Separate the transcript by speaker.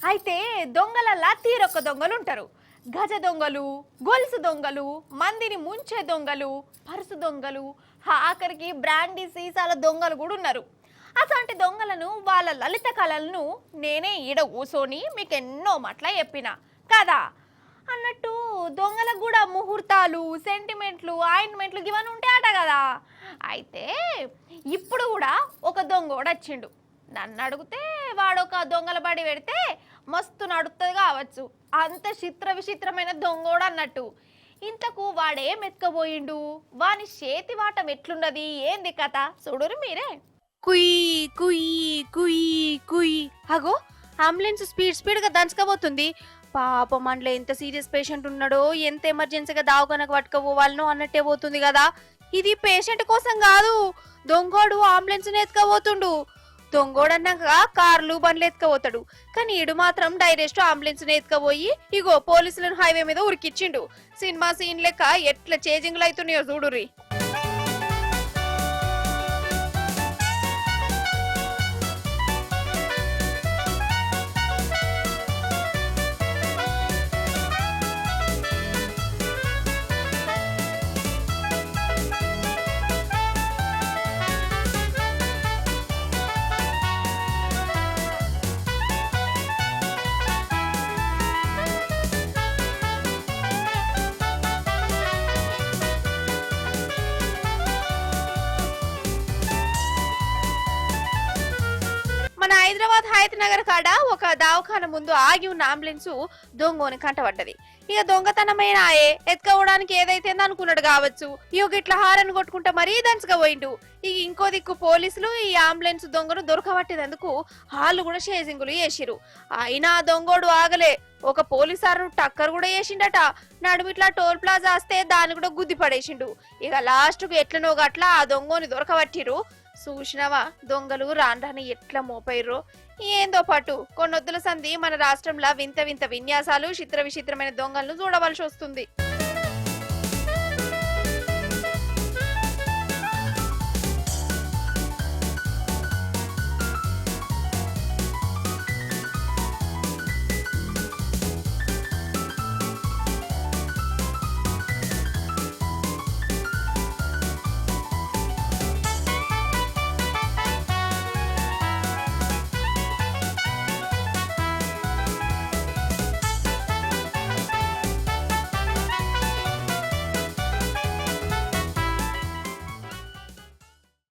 Speaker 1: అయితే దొంగలల్లా తీరొక్క దొంగలు ఉంటారు. గజ దొంగలు, గొలుసు దొంగలు, మందిని ముంచే దొంగలు, పరుసు దొంగలు, ఆఖరికి బ్రాండీ సీసాల దొంగలు కూడా ఉన్నారు. అసంటి దొంగలను వాళ్ళ లలిత కళలను నేనే ఈడ కూసోని మీకు ఎన్నో మాటల చెప్పిన కదా. అన్నట్టు దొంగలకు కూడా ముహూర్తాలు, సెంటిమెంట్లు, ఆయింట్మెంట్లు ఇవన్నీ ఉంటాయట కదా. అయితే ఇప్పుడు కూడా ఒక దొంగ కూడా వచ్చిండు. నన్ను అడిగితే వాడొక దొంగల బడి పెడితే మస్తు నడుస్తుంది కావచ్చు. అంత చిత్ర విచిత్రమైన దొంగోడు అన్నట్టు. ఇంతకు వాడేం ఎత్తుకపోయిండు, వాని చేతి వాటం ఎట్లున్నది, ఏంది కథ చూడురు మీరే.
Speaker 2: కుయ్ కుయ్ కుయ్ కుయ్. అగో అంబులెన్స్ స్పీడ్ గా దంచకపోతుంది. పాపం అందులో ఎంత సీరియస్ పేషెంట్ ఉన్నాడో, ఎంత ఎమర్జెన్సీగా దావకనకు పట్టుకపోవాలనో అన్నట్టే పోతుంది కదా. ఇది పేషెంట్ కోసం కాదు, దొంగోడు అంబులెన్స్ ఎత్తుకపోతుండు. దొంగోడన్నాక కార్లు బండ్లు ఎత్తుకపోతాడు, కానీ ఈడు మాత్రం డైరెక్ట్ అంబులెన్స్ ఎత్తుకపోయి ఇగో పోలీసులను హైవే మీద ఉరికిచ్చిండు. సినిమా సీన్ లెక్క ఎట్లా చేజింగ్లు అవుతున్నాయో చూడుర్రి. మన హైదరాబాద్ హయత్ నగర్ కాడ ఒక దవాఖాన ముందు ఆగి ఉన్న అంబులెన్స్ దొంగని కంటపడ్డది. ఇక దొంగతనమైన ఎత్తుకోవడానికి ఏదైతే అనుకున్నాడు కావచ్చు. ఇక ఇట్లా హారన్ కొట్టుకుంటా మరీ దంచగా పోయిండు. ఇక ఇంకో దిక్కు పోలీసులు ఈ అంబులెన్స్ దొంగను దొరకబట్టేందుకు హాళ్ళు కూడా షేజింగులు చేసిరు. అయినా దొంగోడు ఆగలే. ఒక పోలీసారు టక్కర్ కూడా వేసిండట. నడుమిట్లా టోల్ ప్లాజా వస్తే దాన్ని కూడా గుద్ది పడేసిండు. ఇక లాస్ట్ కు ఎట్లనో గట్లా ఆ దొంగని దొరకబట్టిరు. చూసినవా దొంగలు రాండాని ఎట్లా మోపైర్రో. ఏందో పాటు కొన్నొద్దుల సంధి మన రాష్ట్రంలో వింత వింత విన్యాసాలు, చిత్ర విచిత్రమైన దొంగలను చూడవలసి వస్తుంది.